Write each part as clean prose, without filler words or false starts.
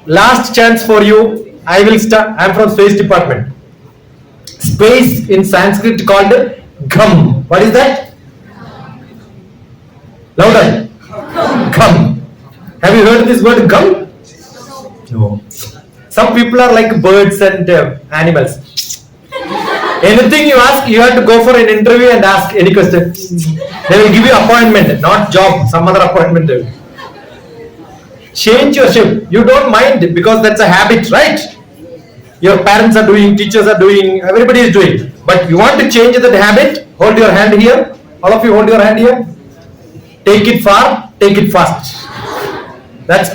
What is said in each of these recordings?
Last chance for you. I will start. I am from Space Department. Space in Sanskrit called gham. What is that? Louder. Gham. Have you heard this word gham? No. Some people are like birds and animals. Anything you ask, you have to go for an interview and ask any question. They will give you appointment, not job, some other appointment. Change your shift. You don't mind because that's a habit, right? Your parents are doing, teachers are doing, everybody is doing. But you want to change that habit, hold your hand here. All of you hold your hand here. Take it far, take it fast.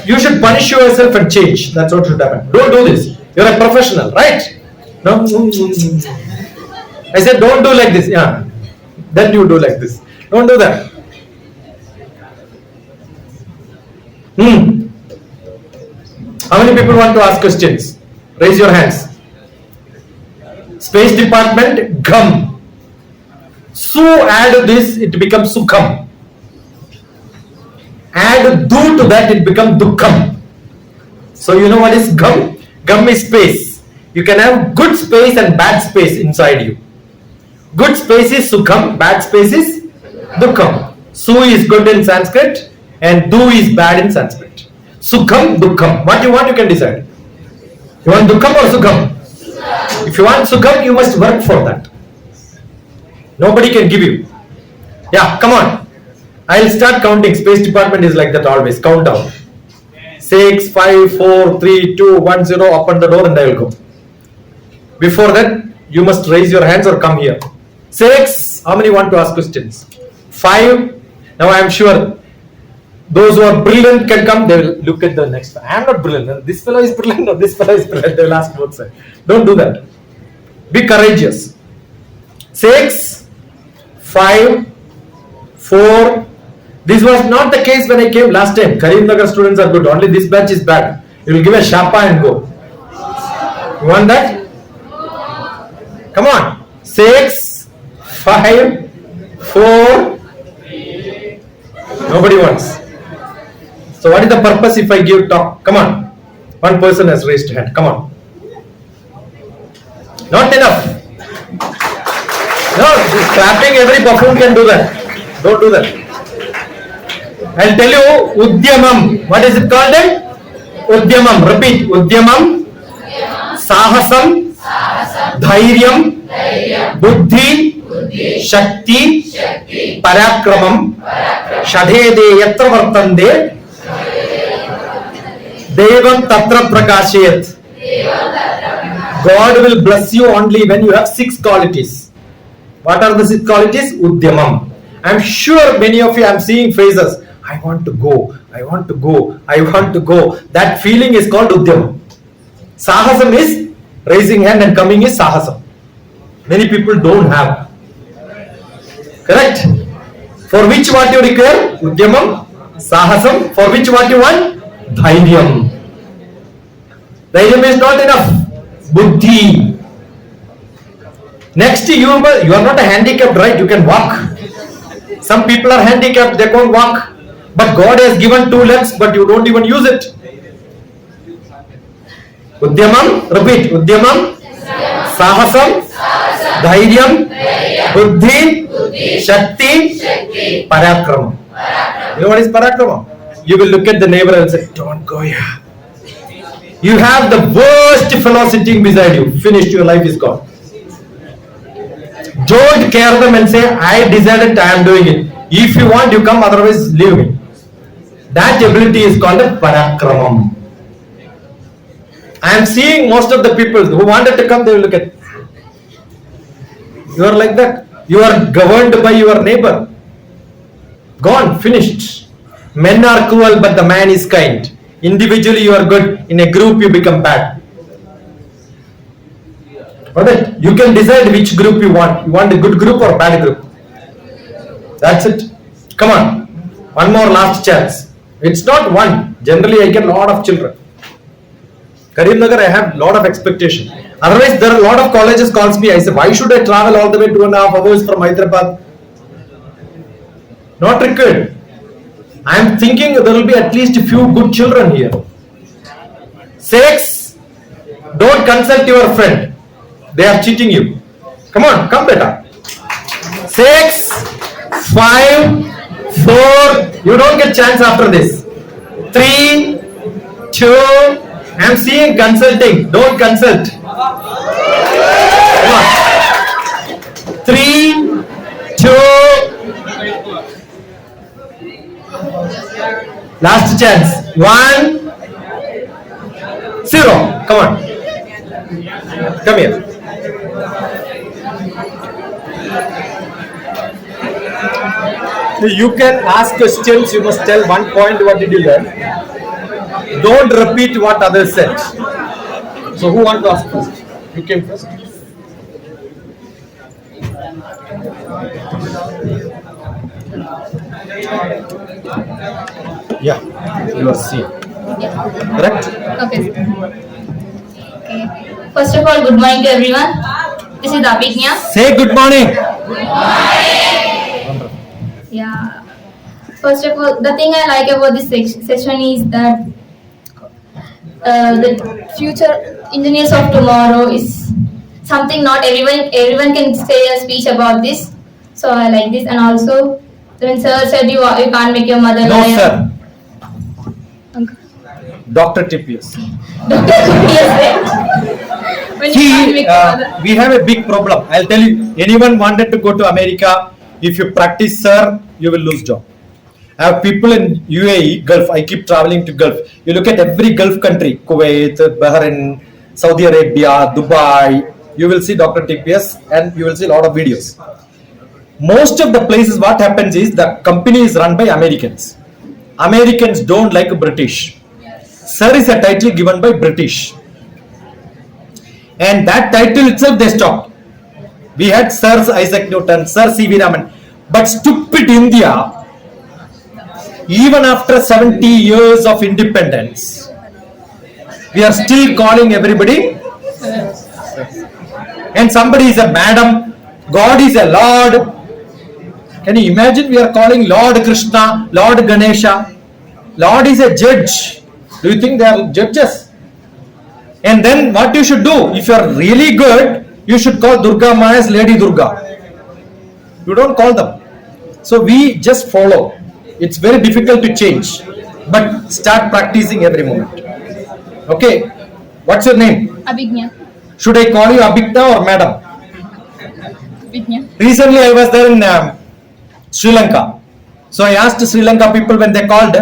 You should punish yourself and change. That's what should happen. Don't do this. You're a professional, right? No. I said don't do like this. Yeah. Then you do like this. Don't do that. How many people want to ask questions? Raise your hands. Space Department, gham. Su add this, it becomes sukham. Add du to that, it becomes dukham. So you know what is gham? Gham is space. You can have good space and bad space inside you. Good space is sukham, bad space is dukham. Su is good in Sanskrit and du is bad in Sanskrit. Sukham, dukham. What you want, you can decide. You want dukham or sukham? If you want sukham, you must work for that. Nobody can give you. Yeah, come on. I'll start counting. Space Department is like that always. Count down. 6, 5, 4, 3, 2, 1, 0. Open the door and I will go. Before that, you must raise your hands or come here. 6. How many want to ask questions? 5. Now I am sure those who are brilliant can come. They will look at the next one. I am not brilliant. This fellow is brilliant or this fellow is brilliant. They will ask both sides. Don't do that. Be courageous. 6, 5, 4. This was not the case when I came last time. Kareemnagar students are good. Only this batch is bad. You will give a shapa and go. You want that? Come on. 6, 5, 4. Nobody wants. So what is the purpose if I give talk? Come on. One person has raised hand. Come on. Not enough. No, clapping, every buffoon can do that. Don't do that. I'll tell you, Udyamam. What is it called then? Udyamam. Repeat. Udyamam. Sahasam. Dhairyam. Buddhi. Shakti. Parakramam. Shadhede yatra vartande. Devam tatra prakashayat. God will bless you only when you have 6 qualities. What are the 6 qualities? Udyamam. I'm sure many of you, I'm seeing faces. I want to go. I want to go. I want to go. That feeling is called Udyamam. Sahasam is raising hand and coming is Sahasam. Many people don't have. Correct? For which what you require? Udyamam, Sahasam. For which what you want? Dhairyam. Dhairyam is not enough. Buddhi. Next, you are not a handicapped, right? You can walk. Some people are handicapped, they can't walk. But God has given 2 legs, but you don't even use it. Udyamam, repeat. Udyamam, Sahasam, Dhairyam, Buddhi, Shakti, Parakramam. You know what is Parakramam? You will look at the neighbor and say, don't go here. You have the worst fellow sitting beside you. Finished, your life is gone. Don't care them and say, I decided, I am doing it. If you want, you come, otherwise leave me. That ability is called a parakramam. I am seeing most of the people who wanted to come, they will look at. You are like that. You are governed by your neighbor. Gone, finished. Men are cruel, but the man is kind. Individually you are good. In a group you become bad. Alright, you can decide which group you want. You want a good group or bad group. That's it. Come on. One more last chance. It's not one. Generally I get a lot of children. Kareemnagar, I have a lot of expectation. Otherwise there are a lot of colleges calls me. I say, why should I travel all the way 2.5 hours from Hyderabad? Not required. I am thinking there will be at least a few good children here. 6. Don't consult your friend. They are cheating you. Come on, come better. 6, 5, 4. You don't get chance after this. 3, 2. I am seeing consulting. Don't consult. Come on. 3, 2. Last chance. 1, 0. Come on. Come here. You can ask questions. You must tell one point. What did you learn? Don't repeat what others said. So who want to ask first? You came first. Yeah, you are C. Correct? Okay. First of all, good morning to everyone. This is Abhignya. Say good morning. Yeah. First of all, the thing I like about this session is that the future engineers of tomorrow is something not everyone can say a speech about this. So I like this, and also when sir said you can't make your mother No, liar. sir. DrTPS. DrTPS. When you can't make your mother. We have a big problem. I'll tell you. Anyone wanted to go to America, if you practice, sir, you will lose job. I have people in UAE, Gulf. I keep traveling to Gulf. You look at every Gulf country, Kuwait, Bahrain, Saudi Arabia, Dubai. You will see DrTPS and you will see a lot of videos. Most of the places, what happens is the company is run by Americans. Americans don't like British. Sir is a title given by British. And that title itself they stopped. We had Sir Isaac Newton, Sir C.V. Raman. But stupid India, even after 70 years of independence, we are still calling everybody. And somebody is a madam, God is a Lord. Can you imagine we are calling Lord Krishna, Lord Ganesha? Lord is a judge. Do you think they are judges? And then what you should do, if you are really good, you should call Durga Ma as Lady Durga. You don't call them. So we just follow. It's very difficult to change. But start practicing every moment. Okay. What's your name? Abhignya. Should I call you Abhignya or Madam? Abhignya. Recently I was there in Sri Lanka. So I asked Sri Lanka people when they called,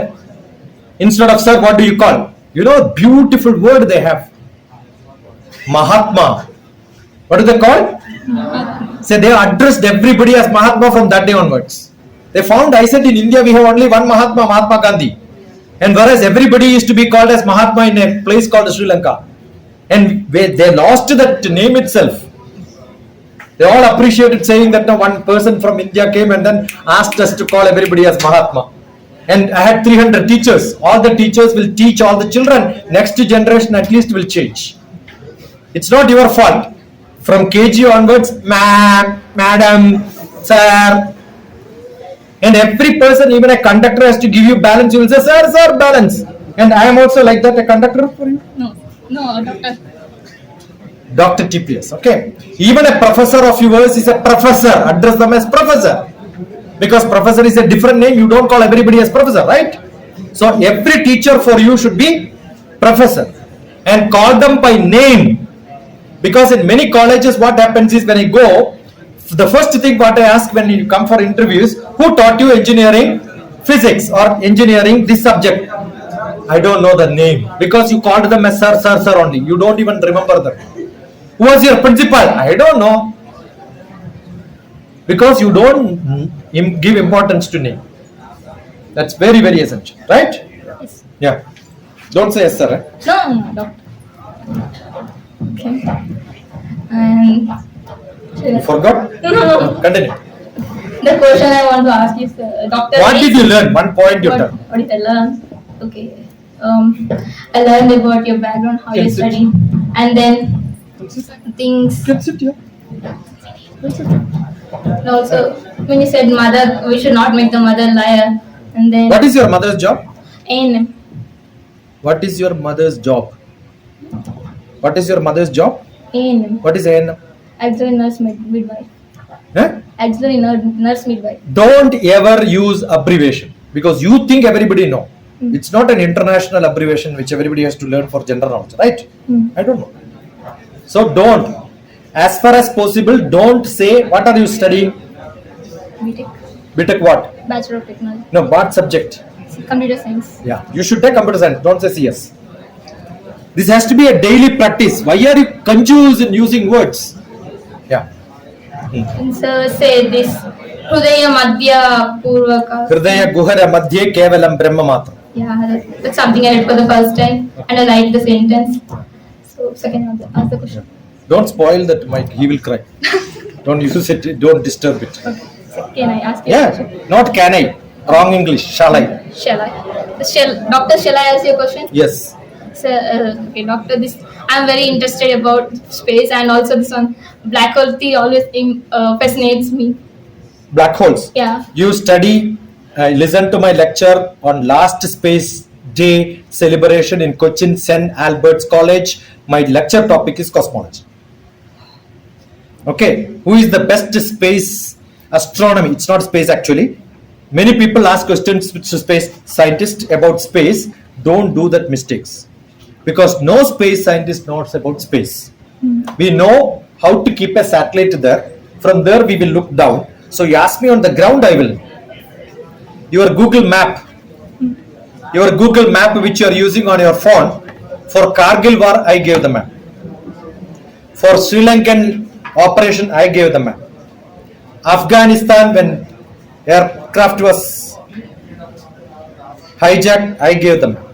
instead of sir, what do you call? You know, beautiful word they have. Mahatma. What do they call? Say they addressed everybody as Mahatma from that day onwards. They found, I said in India we have only one Mahatma, Mahatma Gandhi. And whereas everybody used to be called as Mahatma in a place called Sri Lanka. And they lost that name itself. They all appreciated saying that one person from India came and then asked us to call everybody as Mahatma. And I had 300 teachers. All the teachers will teach all the children. Next generation at least will change. It's not your fault. From KG onwards, ma'am, madam, sir. And every person, even a conductor has to give you balance. You will say, sir, sir, balance. And I am also like that, a conductor for you? No, doctor. DrTPS, okay. Even a professor of yours is a professor. Address them as professor. Because professor is a different name. You don't call everybody as professor, right? So every teacher for you should be professor. And call them by name. Because in many colleges, what happens is when I go, the first thing what I ask when you come for interviews, who taught you engineering, physics or engineering, this subject? I don't know the name. Because you called them as sir, sir, sir only. You don't even remember them. Who was your principal? I don't know. Because you don't give importance to name. That's very, very essential. Right? Yes. Yeah. Don't say yes, sir. Eh? No, doctor. Okay. And You forgot? no. Continue. The question I want to ask is, doctor. What did you learn? One point you tell. What did I learn? Okay. I learned about your background, how you study, and then things. And also, when you said mother, we should not make the mother liar, and then. What is your mother's job? A&M. What is your mother's job? What is your mother's job? A&M. What is A&M? Auxiliary nurse midwife. Huh? Auxiliary nurse midwife. Don't ever use abbreviation because you think everybody know. It's not an international abbreviation which everybody has to learn for general knowledge, right? I don't know. So don't. As far as possible, don't say what are you studying. BTech. BTech what? Bachelor of Technology. No, what subject? Computer Science. Yeah, you should take computer science. Don't say CS. This has to be a daily practice. Why are you confused in using words? Yeah. And so say this. Hridaya Madhya Purvaka. Hridaya Guhara Madhye Kevalam Brahma Matra. Yeah, that's something I read for the first time and I liked the sentence. So second ask the question. Don't spoil that mic. He will cry. Don't use it. Don't disturb it. Okay. So can I ask you a question? Yeah. Not can I. Wrong English. Shall I? Shall I? Doctor, shall I ask you a question? Yes. So, okay, doctor, I'm very interested about space and also this one, black hole theory always fascinates me. Black holes. Yeah. You study, listen to my lecture on last space day celebration in Cochin St. Albert's College. My lecture topic is cosmology. Okay. Who is the best space astronomy? It's not space actually. Many people ask questions to space scientists about space. Don't do that mistakes. Because no space scientist knows about space. We know how to keep a satellite there. From there we will look down. So you ask me on the ground, I will. Your Google map which you are using on your phone, for Kargil war, I gave the map. For Sri Lankan operation, I gave the map. Afghanistan, when aircraft was hijacked, I gave the map.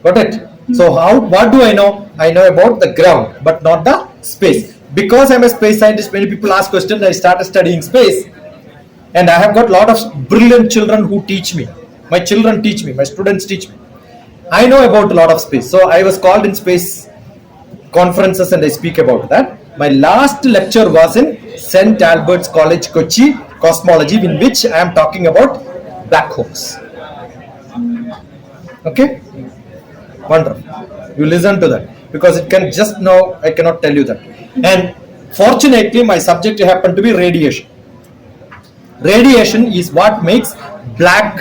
Got it? So what do I know? I know about the ground, but not the space. Because I'm a space scientist, many people ask questions, I started studying space. And I have got a lot of brilliant children who teach me. My children teach me, my students teach me. I know about a lot of space. So I was called in space conferences and I speak about that. My last lecture was in St. Albert's College, Kochi, cosmology, in which I am talking about black holes. Okay? Wonderful. You listen to that because it can just now, I cannot tell you that. And fortunately, my subject happened to be radiation. Radiation is what makes black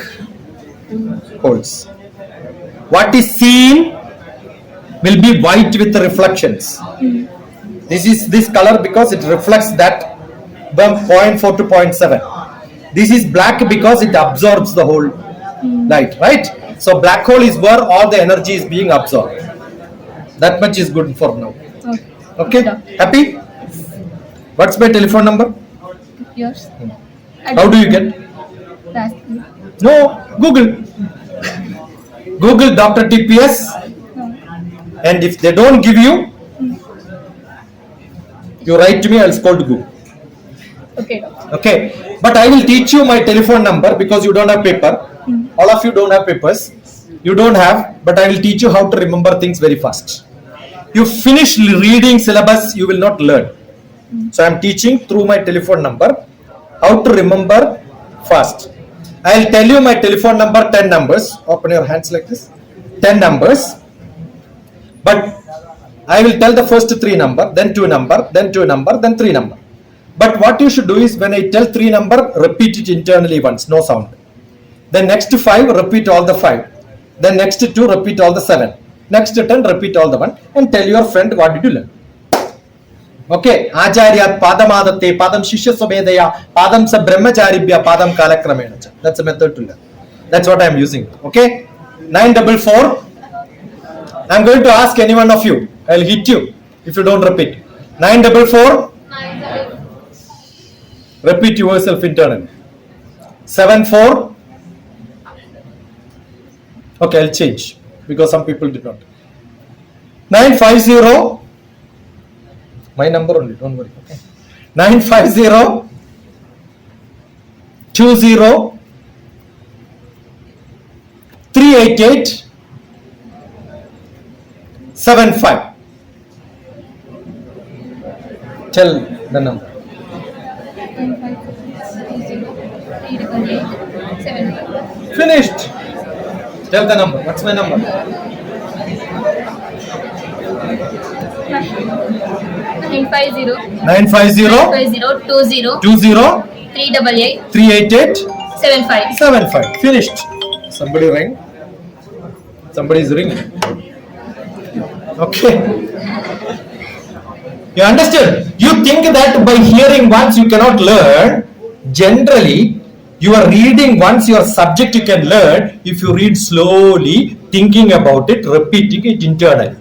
holes. What is seen will be white with reflections. This is this color because it reflects that 0.4 to 0.7. This is black because it absorbs the whole light, right? So black hole is where all the energy is being absorbed. That much is good for now. Okay? Happy? What's my telephone number? Yours. How do you get? Last. No, Google. Google DrTPS. And if they don't give you, you write to me, I'll scold Google. Okay. Okay. But I will teach you my telephone number because you don't have paper. All of you don't have papers. You don't have, but I will teach you how to remember things very fast. You finish reading syllabus, you will not learn. So I am teaching through my telephone number how to remember fast. I will tell you my telephone number, 10 numbers. Open your hands like this. 10 numbers. But I will tell the first 3 number, then 2 number, then 2 number, then 3 number. But what you should do is when I tell 3 number, repeat it internally once, no sound. Then next 5, repeat all the 5. Then next 2, repeat all the 7. Next 10, repeat all the 1 and tell your friend what did you learn. Okay. Acharyat padam adate, padam shishya somedeya, padam sa brahmacharibhya, padam kalakramena. That's a method to learn. That's what I am using. Okay. 944. I am going to ask any one of you. I will hit you if you don't repeat. 944. Repeat yourself internally. 74. Okay, I'll change because some people did not. 950. My number only, don't worry. Okay. 950 20 388 75. Tell the number. 956 Finished. Tell the number. What's my number? 950 950 20 20 388 388 75. 75. Finished. Somebody ring. Somebody is ringing. Okay. You understood? You think that by hearing once you cannot learn. Generally, you are reading once your subject you can learn if you read slowly, thinking about it, repeating it internally.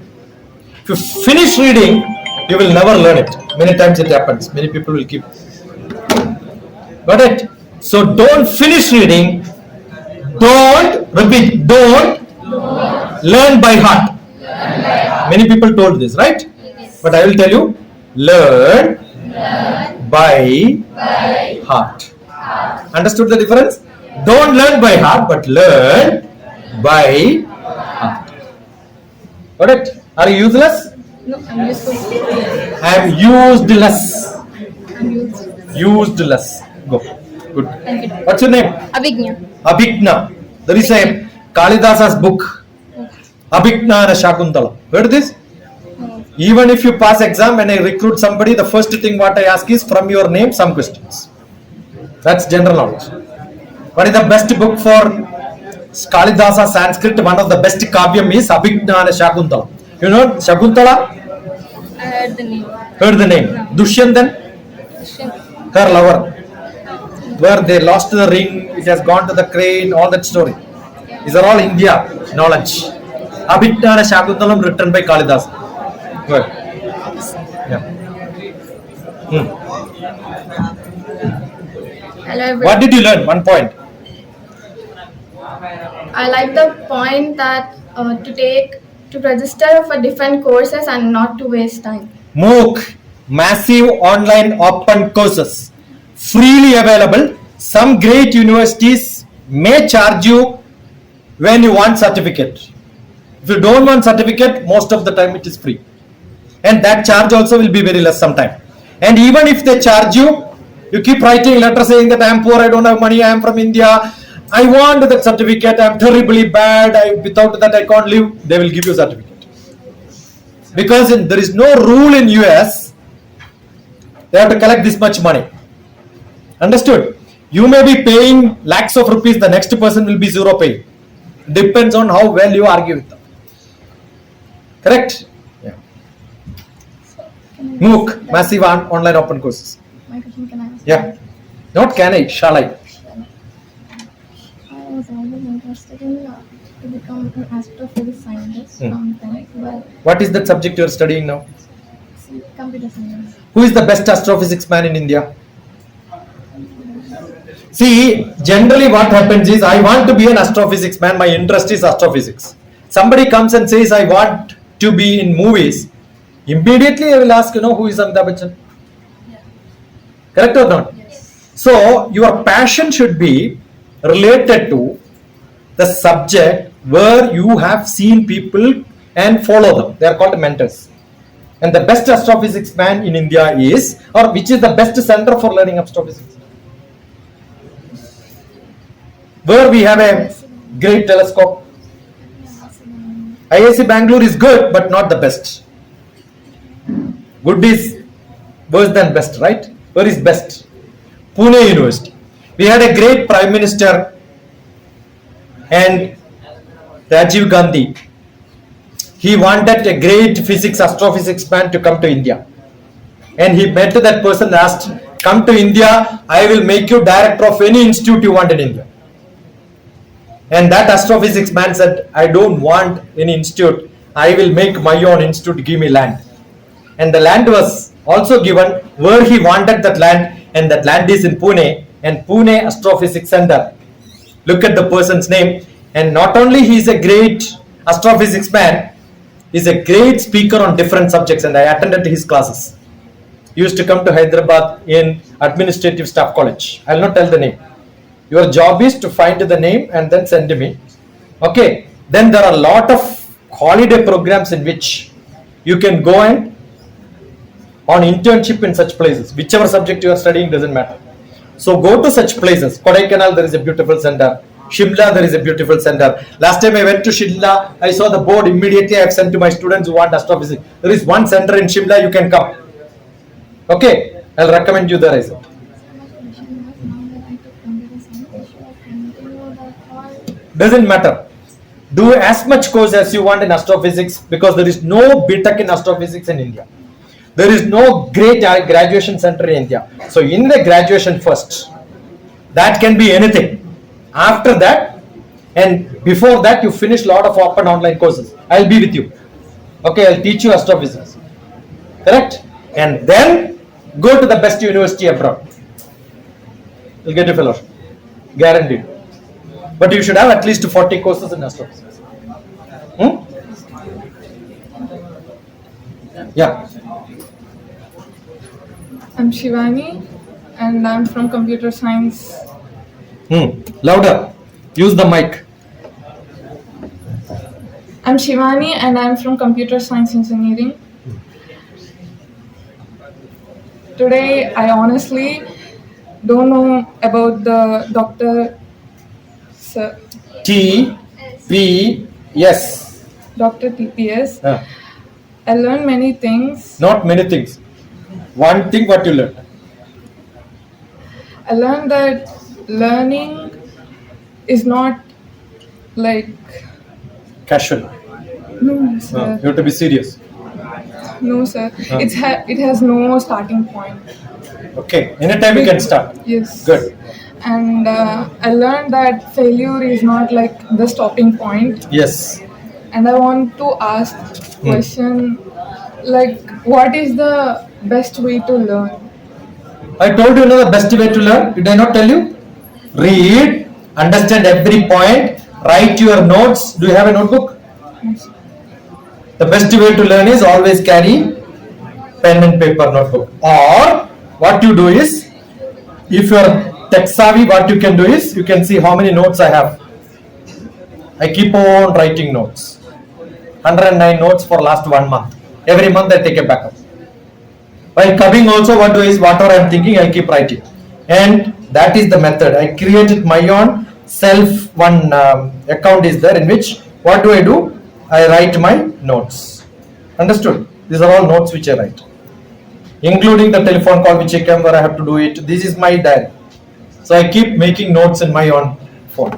If you finish reading, you will never learn it. Many times it happens. Many people will keep. Got it? So don't finish reading. Don't repeat. Don't learn by heart. Many people told this, right? But I will tell you, learn by heart. Understood the difference? Don't learn by heart, but learn by heart. Got it? Are you useless? No, I'm useful. I am useless. I'm useful. Useless. Go. Good. Thank you. What's your name? Abhignya. Abhigna. There is a Kalidasa's book. Abhigna and Shakuntala. Heard this? Even if you pass exam, when I recruit somebody, the first thing what I ask is from your name some questions. That's general knowledge. What is the best book for Kalidasa Sanskrit? One of the best kavyam is Abhigna and Shakuntala. You know Shakuntala? I heard the name. Heard the name. Dushyantan, her lover. Where they lost the ring, it has gone to the crane, all that story. These are all India knowledge. Abhigna and Shakuntalam written by Kalidasa. Good. Yeah. Hello everyone. What did you learn? 1 point. I like the point that to register for different courses and not to waste time. MOOC, massive online open courses, freely available. Some great universities may charge you when you want certificate. If you don't want certificate, most of the time it is free. And that charge also will be very less sometime. And even if they charge you, you keep writing letter saying that I am poor, I don't have money, I am from India, I want that certificate, I am terribly bad, without that I can't live, they will give you certificate. Because there is no rule in US, they have to collect this much money. Understood? You may be paying lakhs of rupees, the next person will be zero pay. Depends on how well you argue with them. Correct? Yeah. MOOC, massive online open courses. My question, can I ask? Yeah. Not can I, shall I? I was always interested in to become an astrophysics scientist from then, but What is that subject you are studying now? computer science. Who is the best astrophysics man in India? See, generally what happens is I want to be an astrophysics man, my interest is astrophysics. Somebody comes and says I want to be in movies, immediately I will ask, who is Amitabh Bachchan? Correct or not? Yes. So your passion should be related to the subject where you have seen people and follow them. They are called mentors. And the best astrophysics man in India is, or which is the best center for learning astrophysics? Where we have a great telescope. IIC Bangalore is good, but not the best. Good is worse than best, right? Where is best? Pune University. We had a great Prime Minister and Rajiv Gandhi. He wanted a great astrophysics man to come to India. And he met that person and asked, come to India, I will make you director of any institute you want in India. And that astrophysics man said, I don't want any institute. I will make my own institute, give me land. And the land was also given where he wanted that land, and that land is in Pune, and Pune Astrophysics Center. Look at the person's name. And not only he is a great astrophysics man, he is a great speaker on different subjects, and I attended his classes. He used to come to Hyderabad in Administrative Staff College. I will not tell the name. Your job is to find the name and then send me. Okay. Then there are a lot of holiday programs in which you can go and on internship in such places. Whichever subject you are studying doesn't matter. So go to such places. Kodaikanal, there is a beautiful center. Shimla, there is a beautiful center. Last time I went to Shimla, I saw the board. Immediately I have sent to my students who want astrophysics. There is one center in Shimla, you can come. Okay, I'll recommend you there. I said. Doesn't matter. Do as much course as you want in astrophysics, because there is no BTech in astrophysics in India. There is no great graduation center in India. So in the graduation first, that can be anything. After that and before that, you finish a lot of open online courses. I'll be with you. Okay, I'll teach you astrophysics. Correct? And then go to the best university abroad. You'll get a fellowship. Guaranteed. But you should have at least 40 courses in astrophysics. Yeah. I'm Shivani and I'm from computer science. Louder. Use the mic. I'm Shivani and I'm from computer science engineering. Today I honestly don't know about the Dr. TPS. Dr. TPS. I learned many things. Not many things. One thing what you learned. I learned that learning is not like Casual. no sir. You have to be serious. No sir. It has no starting point. Okay. Anytime you can start. Yes. Good. And I learned that failure is not like the stopping point. Yes. And I want to ask question like what is the best way to learn? I told you, the best way to learn. Did I not tell you? Read, understand every point, write your notes. Do you have a notebook? Yes. The best way to learn is always carry pen and paper notebook. Or what you do is, if you are tech savvy, what you can do is, you can see how many notes I have. I keep on writing notes. 109 notes for last 1 month. Every month I take a backup. While coming also, what do is, whatever I am thinking, I keep writing. And that is the method. I created my own self one account is there, in which what do? I write my notes. Understood? These are all notes which I write, including the telephone call which I came where I have to do it. This is my diary. So I keep making notes in my own phone.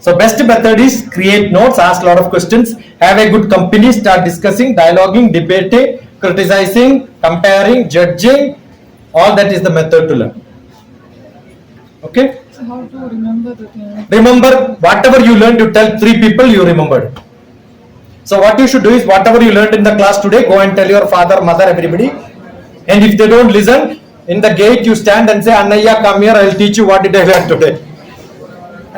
So best method is create notes, ask a lot of questions, have a good company, start discussing, dialoguing, debating, criticizing, comparing, judging. All that is the method to learn. Okay? So how to remember the thing? Remember, whatever you learned, you tell 3 people, you remembered. So what you should do is, whatever you learned in the class today, go and tell your father, mother, everybody. And if they don't listen, in the gate you stand and say, Annaya, come here, I will teach you what did I learn today.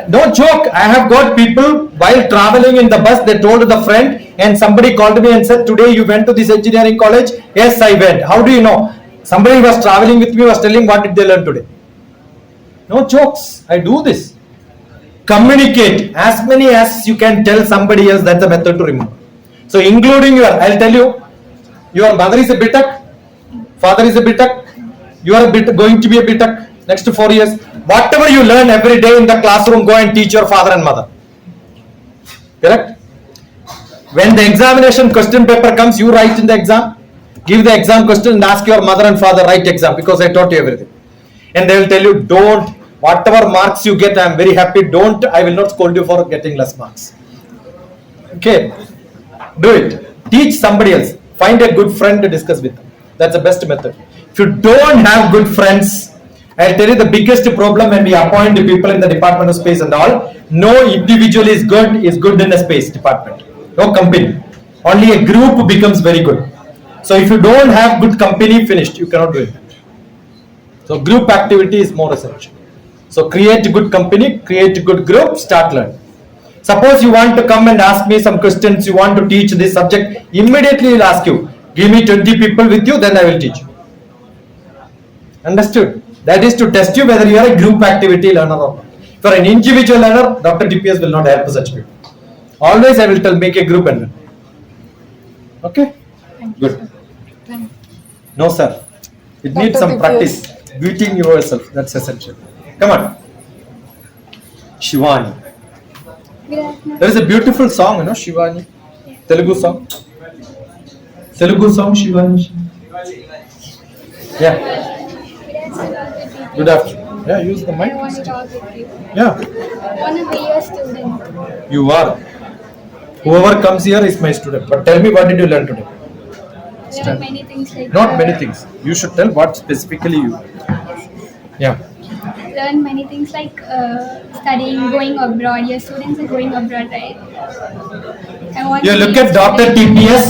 Don't joke. I have got people while traveling in the bus, they told the friend, and somebody called me and said, today you went to this engineering college? Yes, I went. How do you know? Somebody was traveling with me, was telling what did they learn today. No jokes. I do this. Communicate as many as you can tell somebody else. That's the method to remember. So including your, I'll tell you, your mother is a BTech, father is a BTech, you are going to be a BTech next 4 years. Whatever you learn every day in the classroom, go and teach your father and mother. Correct? When the examination question paper comes, you write in the exam, give the exam question and ask your mother and father, write exam, because I taught you everything. And they will tell you, don't, whatever marks you get, I am very happy, don't, I will not scold you for getting less marks. Okay, do it. Teach somebody else. Find a good friend to discuss with them. That's the best method. If you don't have good friends, I'll tell you the biggest problem when we appoint the people in the Department of Space and all, no individual is good in a space department. No company. Only a group becomes very good. So if you don't have good company, finished. You cannot do it. So group activity is more essential. So create a good company, create a good group, start learning. Suppose you want to come and ask me some questions, you want to teach this subject, immediately I'll ask you, give me 20 people with you, then I will teach you. Understood? That is to test you whether you are a group activity learner or not. If you are an individual learner, DrTPS will not help such people. Always I will tell, make a group and learn. Okay? Good. Thank you. No sir. It needs some practice. Beating yourself. That's essential. Come on. Shivani. There is a beautiful song, Shivani. Telugu song. Telugu song, Shivani. Yeah. Good afternoon. Yeah, use the mic. I want to talk with you. Yeah, I want to be your student. you are. Whoever comes here is my student. But tell me, what did you learn today? There are many things like Not many things. You should tell what specifically you. Yeah. learn many things like studying, going abroad. Your students are going abroad, right? I want You to look be at a student. DrTPS,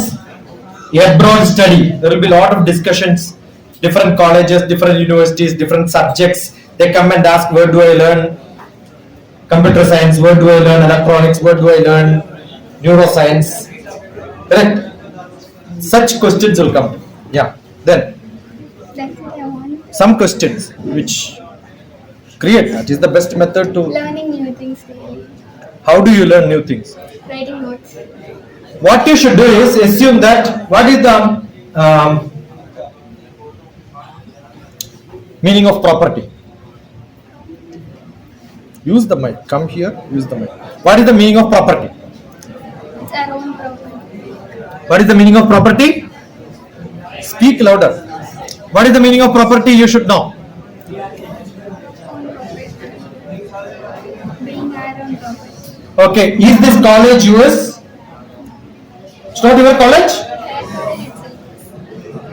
abroad study. There will be a lot of discussions. Different colleges, different universities, different subjects. They come and ask, where do I learn computer science? Where do I learn electronics? Where do I learn neuroscience? Correct? Such questions will come. Yeah. Then That's what I want. some questions which create that is the best method to. Learning new things daily. How do you learn new things? Writing notes. What you should do is assume that what is the meaning of property. Use the mic. Come here. Use the mic. What is the meaning of property? It's our own property. What is the meaning of property? Speak louder. What is the meaning of property? You should know. Being our own property. Okay. Is this college yours? It's not your college.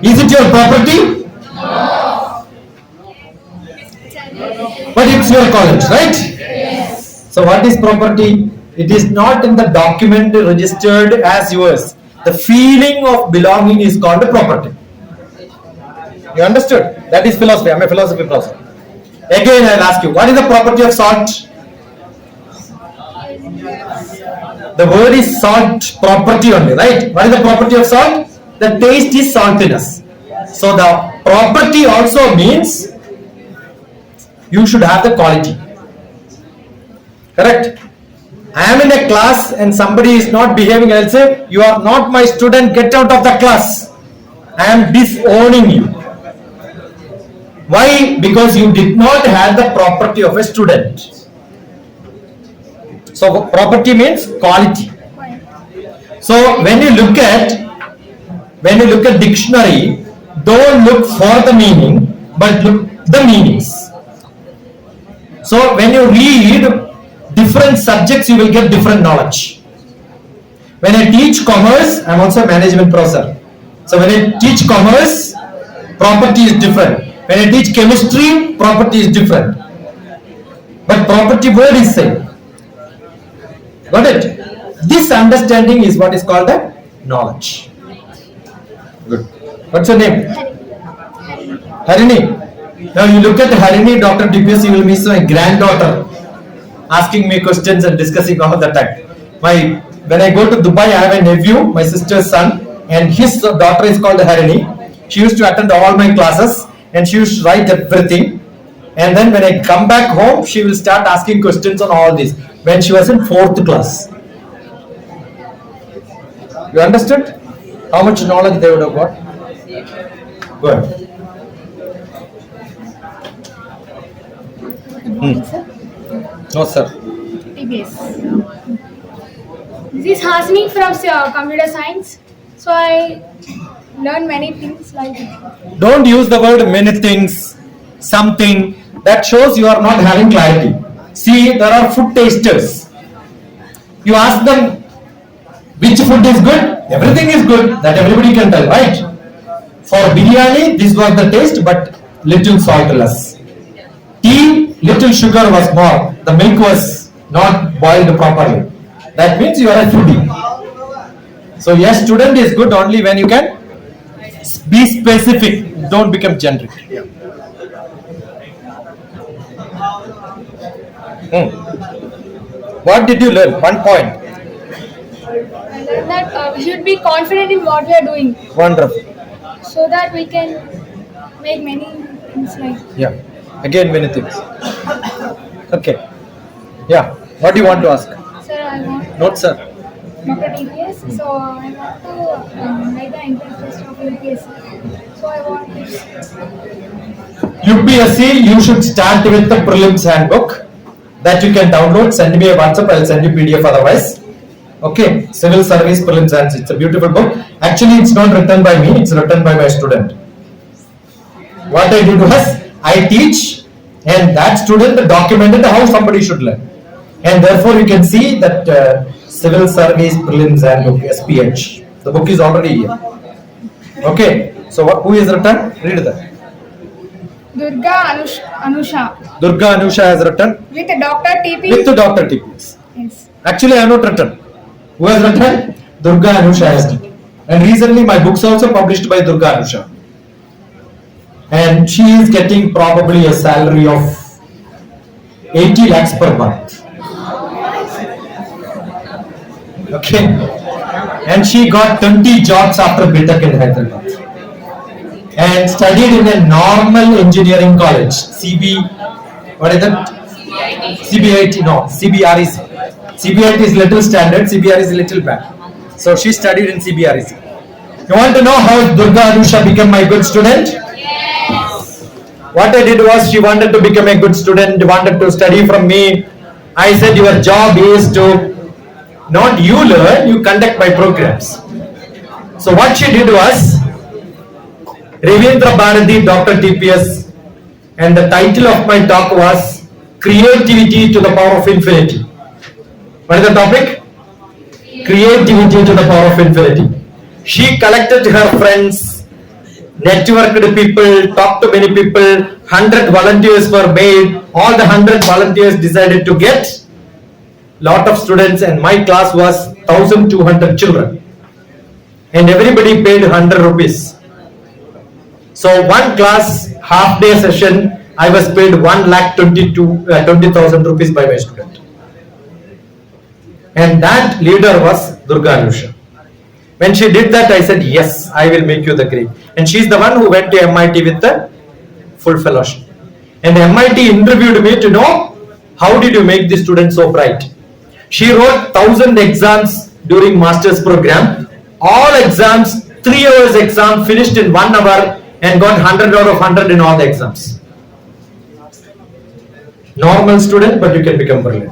Is it your property? But it's your college, right? Yes. So what is property? It is not in the document registered as yours. The feeling of belonging is called a property. You understood? That is philosophy. I'm a philosophy professor. Again, I'll ask you, what is the property of salt? The word is salt property only, right? What is the property of salt? The taste is saltiness. So the property also means you should have the quality. Correct? I am in a class and somebody is not behaving, I'll say, you are not my student, get out of the class. I am disowning you. Why? Because you did not have the property of a student. So property means quality. So when you look at dictionary, don't look for the meaning, but look the meanings. So when you read different subjects, you will get different knowledge. When I teach commerce, I am also a management professor. So when I teach commerce, property is different. When I teach chemistry, property is different. But property word is same. Got it? This understanding is what is called a knowledge. Good. What's your name? Harini. Now you look at Harini, DrTPS, you will miss my granddaughter asking me questions and discussing all the time. When I go to Dubai, I have a nephew, my sister's son, and his daughter is called Harini. She used to attend all my classes and she used to write everything. And then when I come back home, she will start asking questions on all this. When she was in 4th class. You understood? How much knowledge they would have got? Go ahead. No, sir. DPS. This is Hasni from computer science. So I learned many things like Don't use the word many things, something. That shows you are not having clarity. See, there are food tasters. You ask them which food is good. Everything is good. That everybody can tell, right? For biryani, this was the taste, but little salt less. Tea, little sugar was more. The milk was not boiled properly. That means you are a foodie. So yes, student is good only when you can be specific. Don't become generic. What did you learn? One point. I learned that we should be confident in what we are doing Wonderful. so that we can make many things like Yeah. Again, many things. Okay. Yeah. What do you want to ask? sir I want Note, sir. Dr. TPS, so I want to write the entrance test of UPSC. So I want UPSC, you should start with the prelims handbook. that you can download. Send me a WhatsApp. I'll send you PDF otherwise. Okay, Civil Service Prelims Answers. It's a beautiful book. Actually, it's not written by me. It's written by my student. What I did was, I teach, and that student documented how somebody should learn. And therefore, you can see that Civil Service Prelims and SPH. The book is already here. Okay, so who is written? Read that. Anusha. Durga Anusha has written With Dr. TP. with DrTPS. Yes. Actually, I have not written. Who has written? Durga Anusha has written. And recently, my books also published by Durga Anusha. And she is getting probably a salary of 80 lakhs per month. Okay. And she got 20 jobs after BTech in Hyderabad. And studied in a normal engineering college. What is that? CBIT, no, CBREC. CBIT is little standard, CBREC is little bad. So she studied in CBREC. You want to know how Durga Anusha became my good student? Yes. What I did was, she wanted to become a good student, wanted to study from me. I said, your job is to, not you learn, you conduct my programs. So what she did was, Ravindra Bharati, DrTPS, and the title of my talk was Creativity to the Power of Infinity. What is the topic? Creativity to the power of infinity. She collected her friends, networked people, talked to many people, 100 volunteers were made, all the 100 volunteers decided to get lot of students, and my class was 1200 children. And everybody paid 100 rupees. So one class, half day session, I was paid 1,20,000 rupees by my student. And that leader was Durga Anusha. When she did that, I said, yes, I will make you the great. And she's the one who went to MIT with the full fellowship. And MIT interviewed me to know, how did you make the students so bright? She wrote 1,000 exams during master's program. All exams, 3 hours exam, finished in 1 hour and got 100 out of 100 in all the exams. Normal student, but you can become brilliant.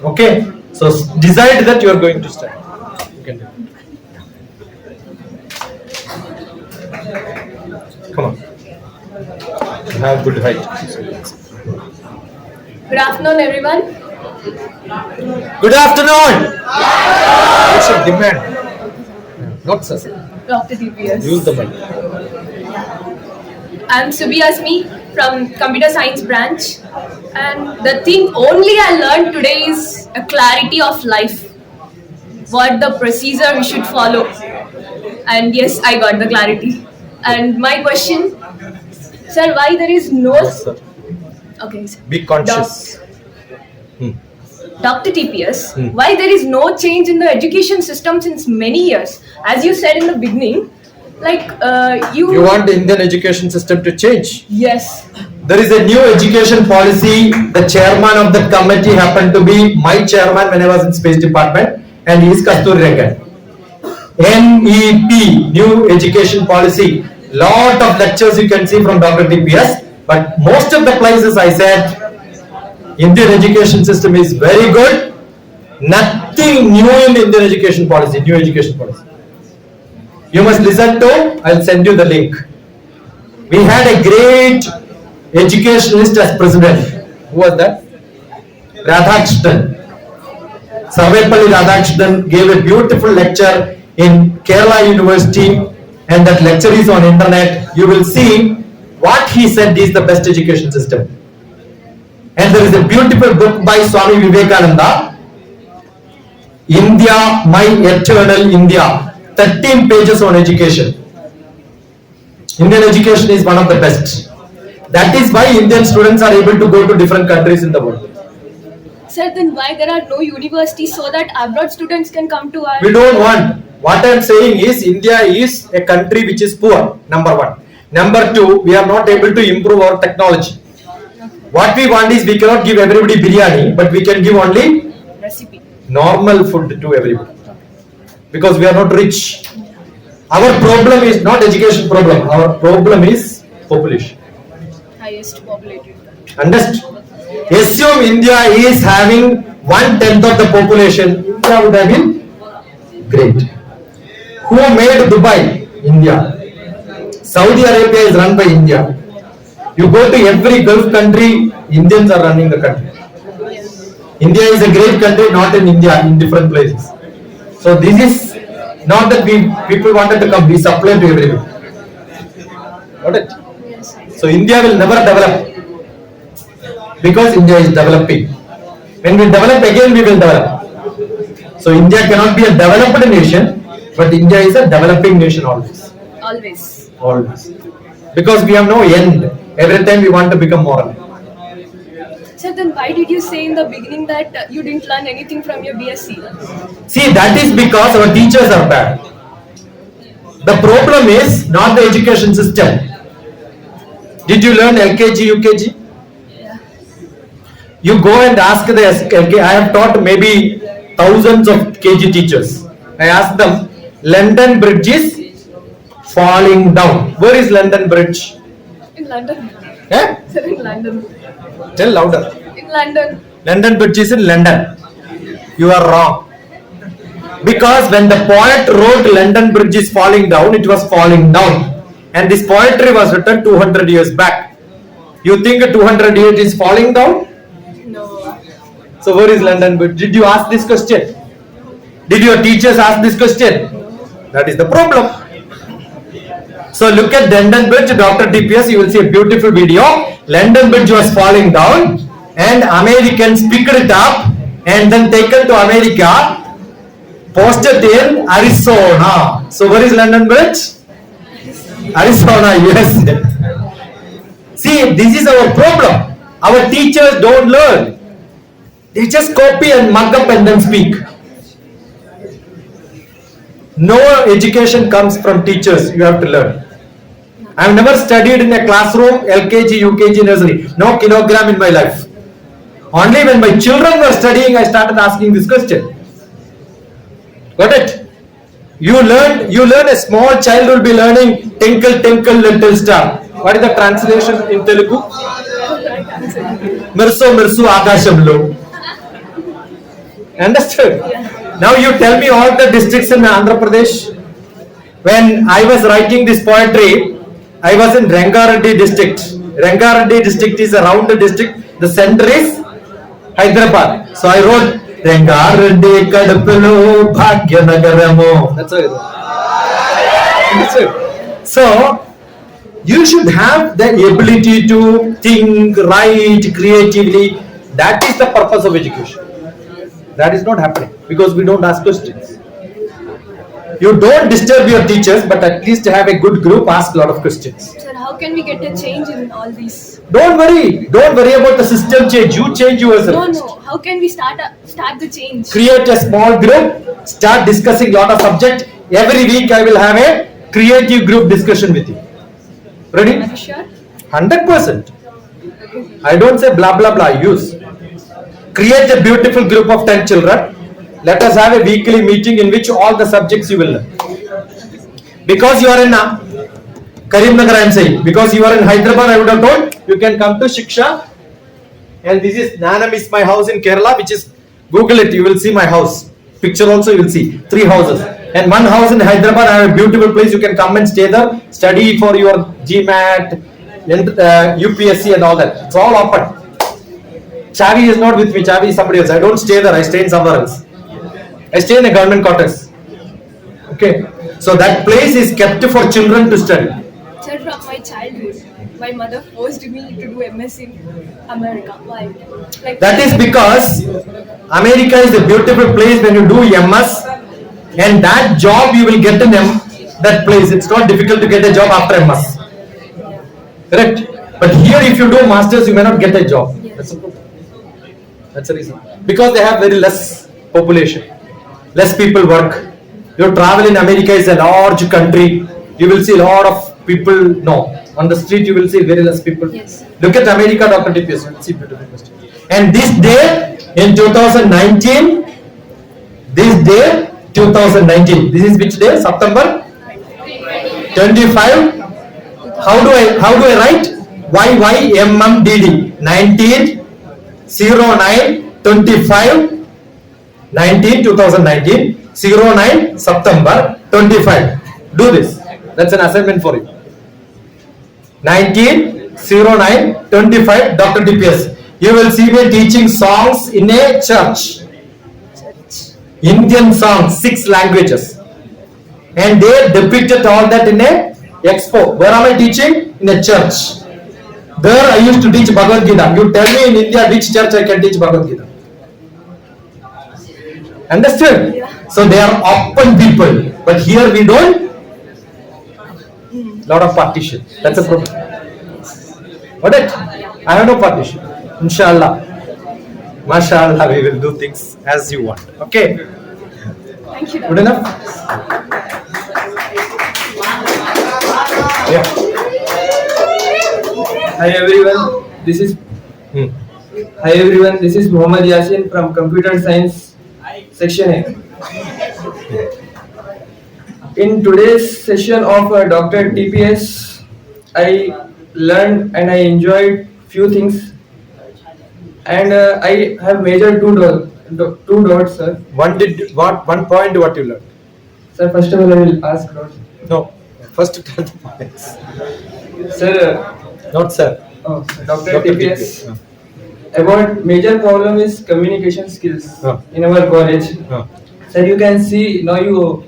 Okay, so decide that you are going to study. You can do it. Come on. You have good height. Good afternoon, everyone. Good afternoon. You should demand. Not sir. Dr. TPS. Use the mic. I'm Subi Asmi from Computer Science branch, and the thing only I learned today is a clarity of life. What the procedure we should follow. And yes, I got the clarity. And my question, sir, why there is no... Yes, sir. Okay, sir. Be conscious. Dr. TPS, why there is no change in the education system since many years? As you said in the beginning, like You want the Indian education system to change? Yes. There is a new education policy. The chairman of the committee happened to be my chairman when I was in Space Department, and he is Kasturi Rangan. NEP, New Education Policy. Lot of lectures you can see from Dr. TPS, but most of the places I said, Indian education system is very good. Nothing new in Indian education policy, new education policy. You must listen to, I'll send you the link. We had a great educationalist as president. Who was that? Radhakrishnan. Sarvepalli Radhakrishnan gave a beautiful lecture in Kerala University, and that lecture is on internet. You will see what he said is the best education system. And there is a beautiful book by Swami Vivekananda, India, My Eternal India. 13 pages on education. Indian education is one of the best. That is why Indian students are able to go to different countries in the world. Sir, then why there are no universities so that abroad students can come to our... We don't want. What I am saying is, India is a country which is poor, number one. Number two, we are not able to improve our technology. What we want is, we cannot give everybody biryani, but we can give only recipe. Normal food to everybody. Because we are not rich. Our problem is not education problem. Our problem is population. Highest populated. Understand? Assume India is having 1/10 of the population. India would have been great. Who made Dubai? India. Saudi Arabia is run by India. You go to every Gulf country, Indians are running the country. India is a great country, not in India, in different places. So this is not that people wanted to come, we supply to everyone. Got it? So India will never develop because India is developing. When we develop again, we will develop. So India cannot be a developed nation, but India is a developing nation always. Always. Always. Because we have no end. Every time we want to become moral. Sir, then why did you say in the beginning that you didn't learn anything from your BSc? See, that is because our teachers are bad. The problem is not the education system. Did you learn LKG, UKG? Yeah. You go and ask the LKG. I have taught maybe thousands of KG teachers. I asked them, London Bridge is falling down. Where is London Bridge? In London. Eh? Sir, in London. Tell louder. In London. London Bridge is in London. You are wrong. Because when the poet wrote London Bridge is falling down, it was falling down. And this poetry was written 200 years back. You think 200 years is falling down? No. So where is London Bridge? Did you ask this question? Did your teachers ask this question? That is the problem. So look at London Bridge, DrTPS, you will see a beautiful video. London Bridge was falling down and Americans picked it up and then taken to America, posted in Arizona. So where is London Bridge? Arizona, yes. See, this is our problem. Our teachers don't learn. They just copy and mug up and then speak. No education comes from teachers, you have to learn. I have never studied in a classroom, LKG, UKG, nursery. No kilogram in my life. Only when my children were studying, I started asking this question. Got it? You learn a small child will be learning Tinkle Tinkle Little Star. What is the translation in Telugu? Mirso Mirsu Akashamlo. Understood? Now you tell me all the districts in Andhra Pradesh. When I was writing this poetry, I was in Rangareddy district. Rangareddy district is a round district. The center is Hyderabad. So I wrote Rangareddy Kadapulo Bhagyanagaramu. That's it. So you should have the ability to think, write creatively. That is the purpose of education. That is not happening because we don't ask questions. You don't disturb your teachers, but at least have a good group, ask a lot of questions. Sir, how can we get a change in all these? Don't worry about the system change. You change yourself. No. How can we start the change? Create a small group, start discussing lot of subjects. Every week I will have a creative group discussion with you. Ready? Are you sure? 100%. I don't say blah blah blah. Use. Create a beautiful group of 10 children. Let us have a weekly meeting in which all the subjects you will learn. Because you are in Kareemnagar, I am saying. Because you are in Hyderabad, I would have told you can come to Shiksha. And this is Nanam is my house in Kerala, which is Google it. You will see my house. Picture also you will see 3 houses. And 1 house in Hyderabad. I have a beautiful place. You can come and stay there. Study for your GMAT, UPSC and all that. It's all open. Chavi is not with me. Chavi is somebody else. I don't stay there. I stay in somewhere else. I stay in a government quarters. Okay. So that place is kept for children to study. Sir, from my childhood, my mother forced me to do MS in America. Why? That is because America is a beautiful place when you do MS, and that job you will get in that place. It's not difficult to get a job after MS. Correct? But here if you do masters, you may not get a job. That's a problem. That's the reason. Because they have very less population. Less people work. You travel in America is a large country. You will see a lot of people. No. On the street you will see very less people. Yes. Look at America, DrTPS. You will see beautiful question. And this day in 2019, this day 2019. This is which day? September 25. How do I write? YYMMDD 19 09/25/19/2019, 09 September 25. Do this. That's an assignment for you. 19/09/25, DrTPS. You will see me teaching songs in a church. Indian songs, 6 languages. And they depicted all that in a expo. Where am I teaching? In a church. There I used to teach Bhagavad Gita. You tell me in India which church I can teach Bhagavad Gita. Understood? Yeah. So they are open people. But here we don't. Lot of partition. That's a problem. What it? I have no partition. Inshallah. Mashallah, we will do things as you want. Okay? Thank you. Good enough? Yeah. Hi everyone, this is Muhammad Yasin from Computer Science Section A. In today's session of DrTPS, I learned and I enjoyed few things, and I have measured two dots, sir. One point what you learned? Sir, first of all, I will ask dots. No. First tell the points. Sir, Not sir. DrTPS. About major problem is communication skills in our college. Sir, you can see now you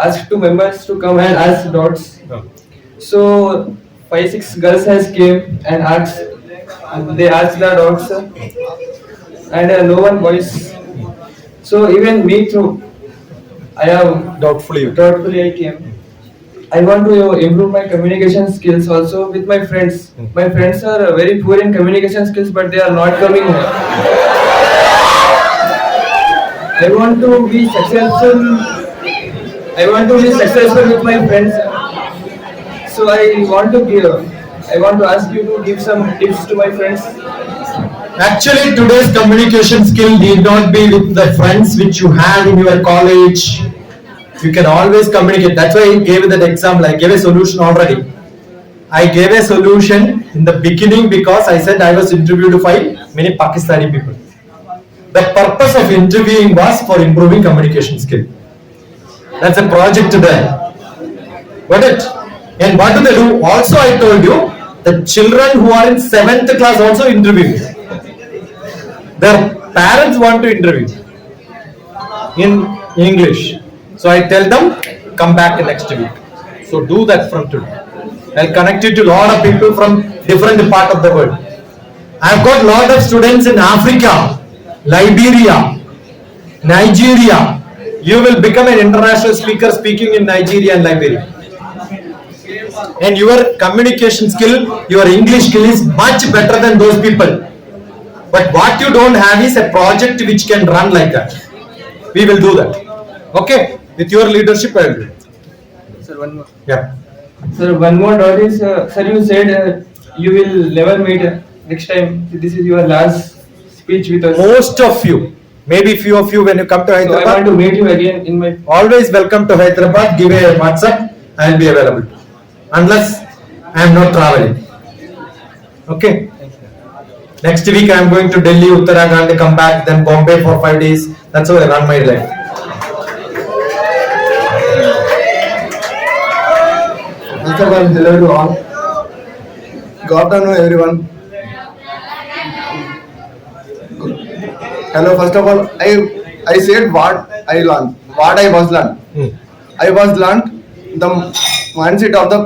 ask 2 members to come and ask dots. So 5-6 girls has came and asked. They asked the dots, and no one voice. So even me too, I have Doubtfully. I came. I want to improve my communication skills also with my friends. My friends are very poor in communication skills, but they are not coming. I want to be successful. With my friends. So I want to ask you to give some tips to my friends. Actually, today's communication skill need not be with the friends which you have in your college. You can always communicate. That's why I gave that example. I gave a solution already. I gave a solution in the beginning because I said I was interviewed by many Pakistani people. The purpose of interviewing was for improving communication skill. That's a project there. Got it? And what do they do? Also, I told you, the children who are in 7th class also interview. Their parents want to interview in English. So I tell them, come back next week. So do that from today. I'll connect you to a lot of people from different part of the world. I've got a lot of students in Africa, Liberia, Nigeria. You will become an international speaker speaking in Nigeria and Liberia. And your communication skill, your English skill is much better than those people. But what you don't have is a project which can run like that. We will do that. Okay? With your leadership, I will do it. Sir, one more. Yeah. Sir, one more dot is, sir, you said you will never meet next time. This is your last speech with us. Most of you, maybe few of you when you come to So I want Hyderabad, to meet you again in my. always welcome to Hyderabad. Give a WhatsApp, I will be available. Unless I am not traveling. Okay. Next week I am going to Delhi, Uttarakhand, come back, then Bombay for 5 days. That's how I run my life. First of all, hello to all. Good afternoon, everyone. Hello. First of all, I said what I learned, what I was learned. I was learned the mindset of the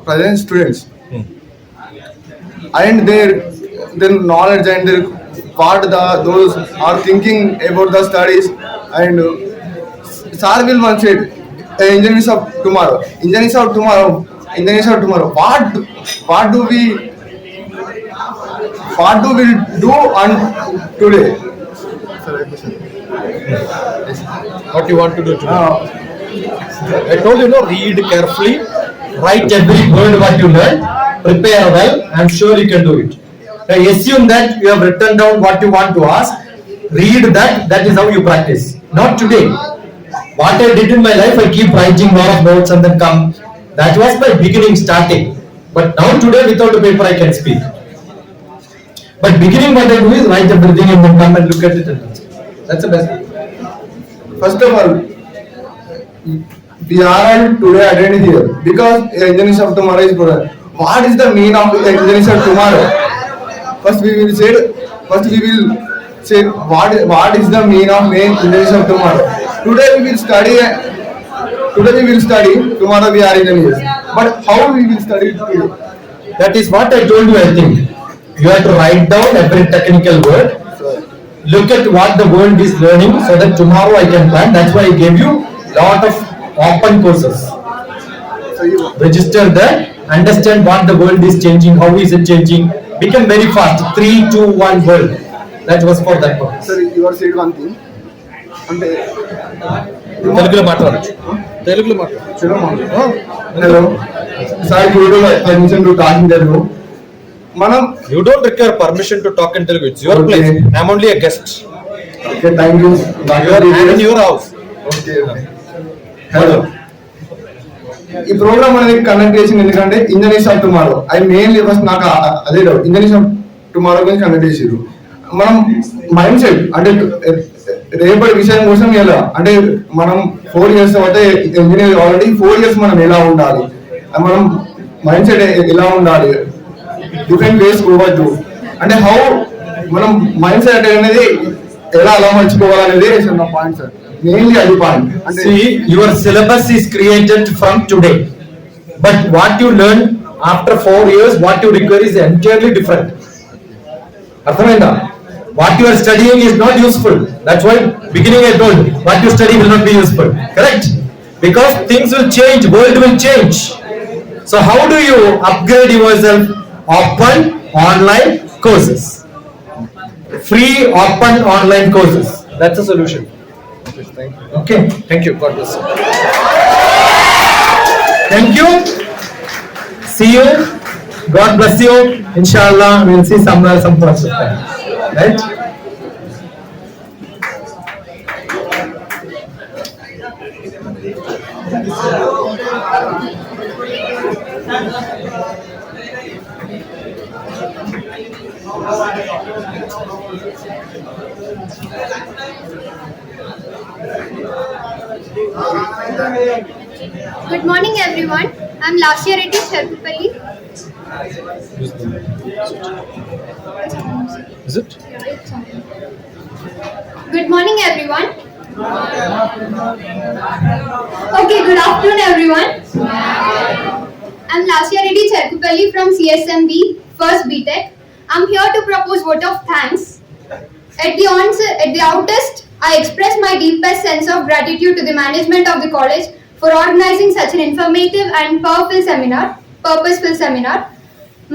present students, and their knowledge and their those are thinking about the studies. And Sir will once said, engineers of tomorrow. What do we do on today? What you want to do today? I told you, read carefully, write every word what you learn, prepare well. I am sure you can do it. I assume that you have written down what you want to ask. Read that. That is how you practice. Not today. What I did in my life, I keep writing lot of notes and then come. That was my beginning, starting. But now today, without a paper, I can speak. But beginning what I do is write everything and then come and look at it and answer. That's the best way. First of all, we are all today attended here because engineers of tomorrow is product. What is the meaning of engineers of tomorrow? First we will say what is the meaning of engineers of tomorrow. Today we will study. Tomorrow we are engineers. But how we will study today? That is what I told you, I think. You have to write down every technical word. Look at what the world is learning so that tomorrow I can plan. That's why I gave you lot of open courses. So you Register that, understand what the world is changing, how is it changing, become very fast. 3, 2, 1 world. That was for that purpose. sir, you are said one thing. అంటే తెలుగులో మాట్లాడచ్చు తెలుగులో మాట్లాడచ్చు hello sir permission to talk in Telugu మనం You don't require permission to talk in Telugu. It's your Okay. place. I'm only a guest. Okay thank you I'm in your house. Okay hello ఈ programme అనేది conduct చేసింది ఎందుకంటే engineers of tomorrow అది mainly first నాకు అదే doubt engineers of tomorrow గురించి conduct చేసారు మనం మైండ్ సెట్ అంటే రేపటి విషయం కోసం ఎలా అంటే మనం 4 years తర్వాత ఇంజనీర్ ఆల్రెడీ 4 years మనం ఎలా ఉండాలి మనం మైండ్ సెట్ ఎలా ఉండాలి డిఫరెంట్ వేస్ పోవచ్చు అంటే హౌ మనం మైండ్ సెట్ అనేది ఎలా అలవర్చుకోవాలనేది నా పాయింట్ సార్ మెయిన్లీ అది పాయింట్ అంటే See, your syllabus is created from today. But what you learn after 4 years, what you require is entirely different. Arthamainda? What you are studying is not useful. That's why beginning I told what you study will not be useful. Correct? Because things will change, world will change. So how do you upgrade yourself? Open online courses. Free open online courses. That's the solution. Okay, thank you. God bless you. Thank you. See you. God bless you. Inshallah, we'll see somewhere some point of time. Right? Good morning, everyone. I'm Lasya Reddy Cherkupalli. Is it? Good morning, everyone. Okay, good afternoon, everyone. I'm Lasya Reddy Cherkupalli from CSMB, first BTech. I'm here to propose vote of thanks. At the outset, I express my deepest sense of gratitude to the management of the college for organizing such an informative and purposeful seminar.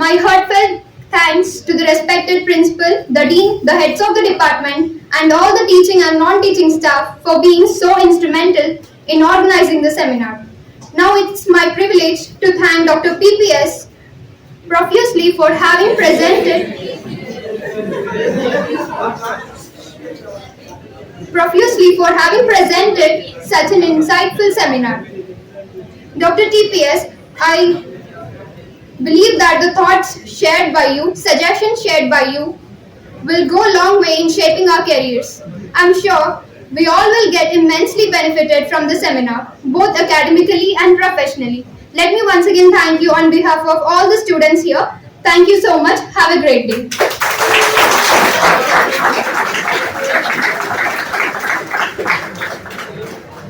My heartfelt thanks to the respected principal, the dean, the heads of the department, and all the teaching and non-teaching staff for being so instrumental in organizing the seminar. Now it's my privilege to thank Dr. PPS profusely for having presented such an insightful seminar. Dr. TPS, I believe that the thoughts shared by you, suggestions shared by you, will go a long way in shaping our careers. I'm sure we all will get immensely benefited from the seminar, both academically and professionally. Let me once again thank you on behalf of all the students here. Thank you so much. Have a great day.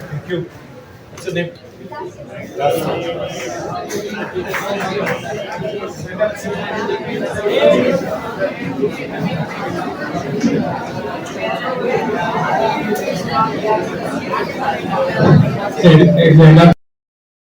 Thank you. What's your name?